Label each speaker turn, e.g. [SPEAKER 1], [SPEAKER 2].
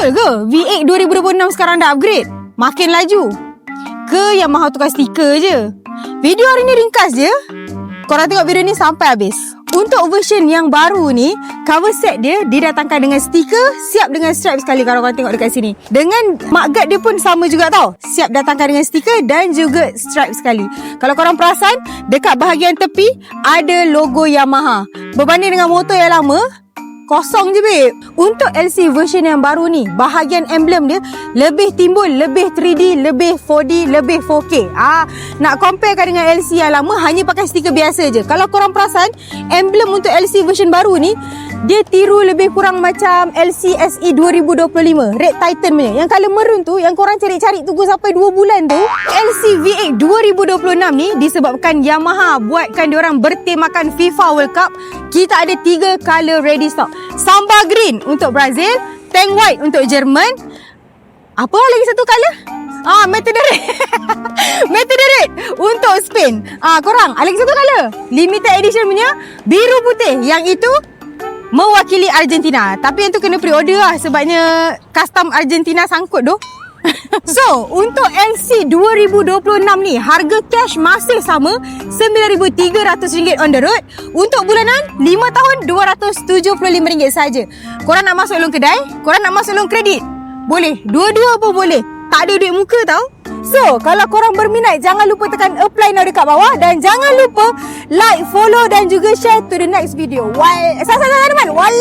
[SPEAKER 1] Betul ke V8 2026 sekarang dah upgrade? Makin laju? Ke Yamaha tukar stiker je? Video hari ni ringkas je. Korang tengok video ni sampai habis. Untuk version yang baru ni, cover set dia didatangkan dengan stiker, siap dengan strap sekali. Kalau korang tengok dekat sini, dengan mudguard dia pun sama juga tau. Siap datangkan dengan stiker dan juga strap sekali. Kalau korang perasan, dekat bahagian tepi ada logo Yamaha. Berbanding dengan motor yang lama, kosong je babe. Untuk LC version yang baru ni, bahagian emblem dia lebih timbul, lebih 3D, lebih 4D, lebih 4K. Nak comparekan dengan LC yang lama, hanya pakai stiker biasa je. Kalau korang perasan, emblem untuk LC version baru ni, dia tiru lebih kurang macam LC SE 2025 Red Titan punya. Yang colour maroon tu, yang korang cari-cari tunggu sampai 2 bulan tu. LC V8 2026 ni disebabkan Yamaha buatkan diorang bertemakan FIFA World Cup. Kita ada 3 colour ready stock. Samba green untuk Brazil, tank white untuk Jerman. Apa lagi satu colour? Metal red. Metal red untuk Spain. Korang ada lagi satu colour, limited edition punya, biru putih. Yang itu mewakili Argentina. Tapi yang tu kena pre-order lah, sebabnya custom Argentina sangkut doh. So, untuk LC 2026 ni, harga cash masih sama RM9,300 on the road. Untuk bulanan 5 tahun RM275 saja. Korang nak masuk loan kedai, korang nak masuk loan kredit, boleh. Dua-dua pun boleh. Tak ada duit muka tau. So, kalau korang berminat, jangan lupa tekan apply now dekat bawah. Dan jangan lupa like, follow dan juga share to the next video. Why? Salam-salam teman-teman.